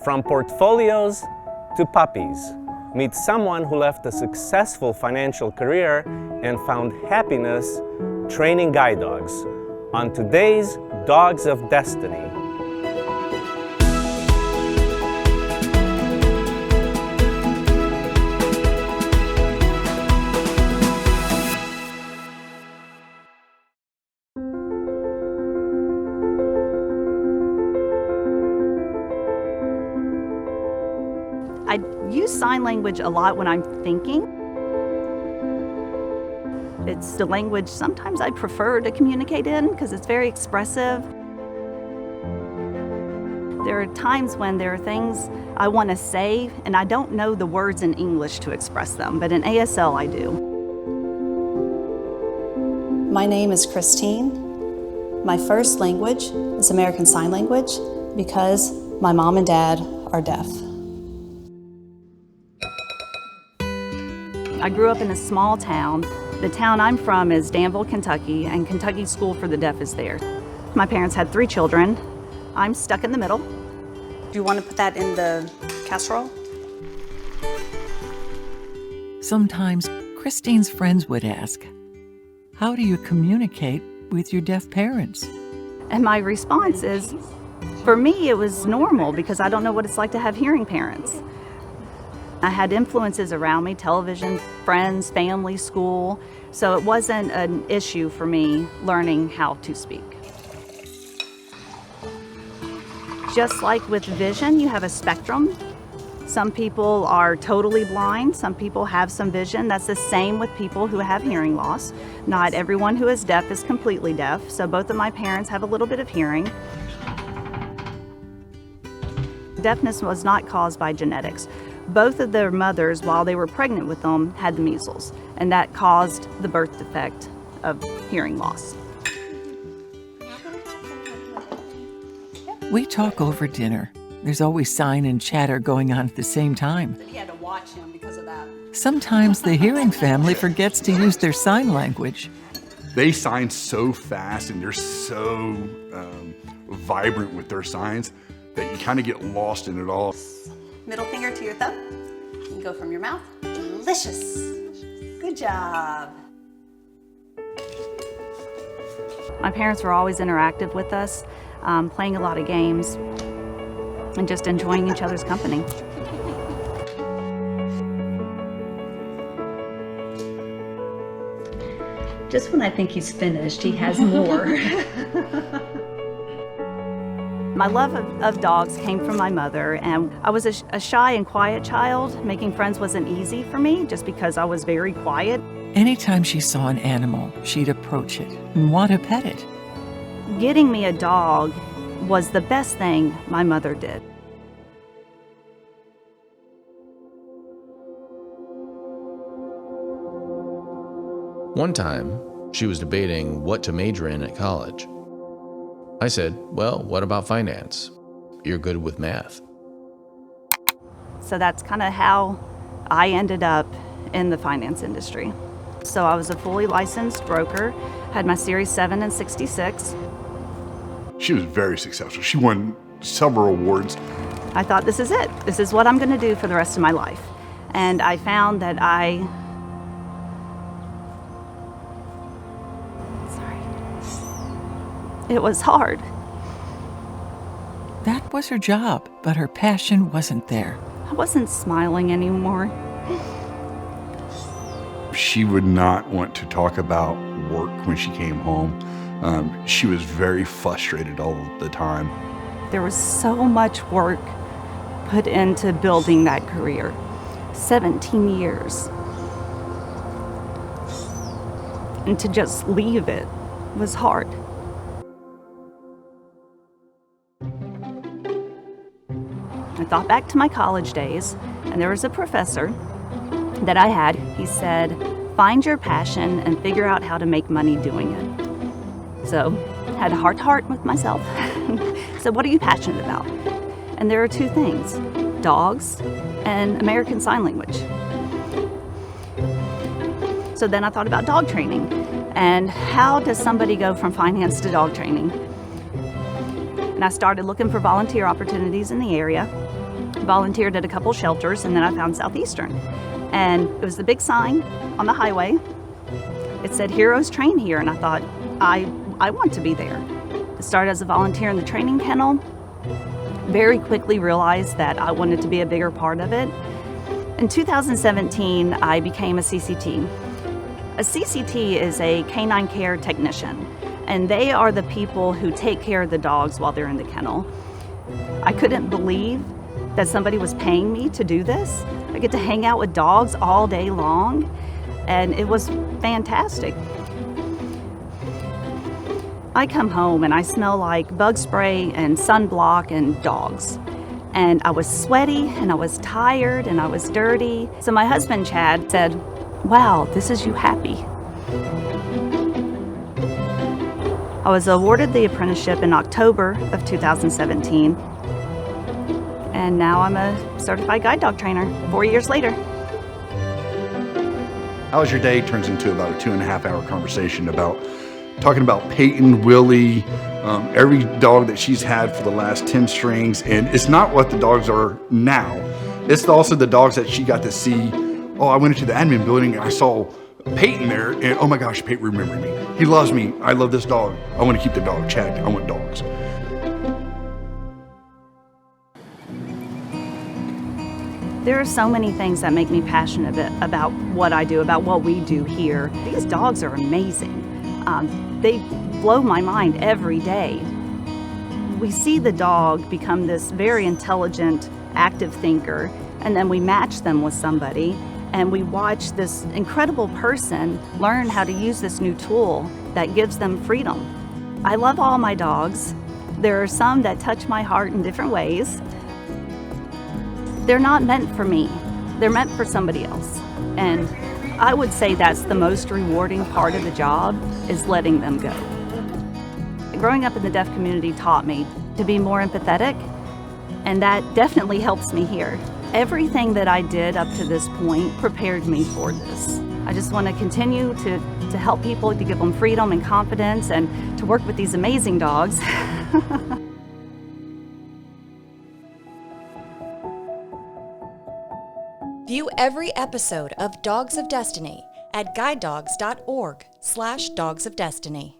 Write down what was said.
From portfolios to puppies, meet someone who left a successful financial career and found happiness training guide dogs on today's Dogs of Destiny. I use sign language a lot when I'm thinking. It's the language sometimes I prefer to communicate in because it's very expressive. There are times when there are things I want to say and I don't know the words in English to express them, but in ASL I do. My name is Christine. My first language is American Sign Language because my mom and dad are deaf. I grew up in a small town. The town I'm from is Danville, Kentucky, and Kentucky School for the Deaf is there. My parents had 3 children. I'm stuck in the middle. Do you want to put that in the casserole? Sometimes Christine's friends would ask, "How do you communicate with your deaf parents?" And my response is, for me, it was normal because I don't know what it's like to have hearing parents. I had influences around me, television, friends, family, school, so it wasn't an issue for me learning how to speak. Just like with vision, you have a spectrum. Some people are totally blind, some people have some vision. That's the same with people who have hearing loss. Not everyone who is deaf is completely deaf, so both of my parents have a little bit of hearing. Deafness was not caused by genetics. Both of their mothers, while they were pregnant with them, had the measles, and that caused the birth defect of hearing loss. We talk over dinner. There's always sign and chatter going on at the same time. He had to watch him because of that. Sometimes the hearing family forgets to use their sign language. They sign so fast and they're so vibrant with their signs that you kind of get lost in it all. Middle finger to your thumb. And go from your mouth. Delicious. Good job. My parents were always interactive with us, playing a lot of games and just enjoying each other's company. Just when I think he's finished, he has more. My love of dogs came from my mother, and I was a shy and quiet child. Making friends wasn't easy for me just because I was very quiet. Anytime she saw an animal, she'd approach it and want to pet it. Getting me a dog was the best thing my mother did. One time, she was debating what to major in at college. I said, "Well, what about finance? You're good with math." So that's kind of how I ended up in the finance industry. So I was a fully licensed broker, had my Series 7 and 66. She was very successful. She won several awards. I thought, this is it. This is what I'm going to do for the rest of my life. And I found that it was hard. That was her job, but her passion wasn't there. I wasn't smiling anymore. She would not want to talk about work when she came home. She was very frustrated all the time. There was so much work put into building that career. 17 years. And to just leave it was hard. I thought back to my college days, and there was a professor that I had. He said, "Find your passion and figure out how to make money doing it." So I had a heart-to-heart with myself. So what are you passionate about? And there are 2 things, dogs and American Sign Language. So then I thought about dog training, and how does somebody go from finance to dog training? And I started looking for volunteer opportunities in the area. volunteered at a couple shelters, and then I found Southeastern. And it was the big sign on the highway. It said, "Heroes train here," and I thought, I want to be there. I started as a volunteer in the training kennel. Very quickly realized that I wanted to be a bigger part of it. In 2017, I became a CCT. A CCT is a canine care technician, and they are the people who take care of the dogs while they're in the kennel. I couldn't believe that somebody was paying me to do this. I get to hang out with dogs all day long, and it was fantastic. I come home and I smell like bug spray and sunblock and dogs. And I was sweaty and I was tired and I was dirty. So my husband, Chad, said, "Wow, this is you happy." I was awarded the apprenticeship in October of 2017. And now I'm a certified guide dog trainer 4 years later. How was your day turns into about a 2.5-hour conversation about talking about Peyton, Willie, every dog that she's had for the last 10 strings. And it's not what the dogs are now. It's also the dogs that she got to see. Oh, I went into the admin building and I saw Peyton there, and oh my gosh, Peyton remembered me. He loves me. I love this dog. I want to keep the dog. Chad, I want dogs. There are so many things that make me passionate about what I do, about what we do here. These dogs are amazing. They blow my mind every day. We see the dog become this very intelligent, active thinker, and then we match them with somebody, and we watch this incredible person learn how to use this new tool that gives them freedom. I love all my dogs. There are some that touch my heart in different ways. They're not meant for me. They're meant for somebody else. And I would say that's the most rewarding part of the job, is letting them go. Growing up in the deaf community taught me to be more empathetic, and that definitely helps me here. Everything that I did up to this point prepared me for this. I just want to continue to help people, to give them freedom and confidence, and to work with these amazing dogs. View every episode of Dogs of Destiny at guidedogs.org/dogsofdestiny.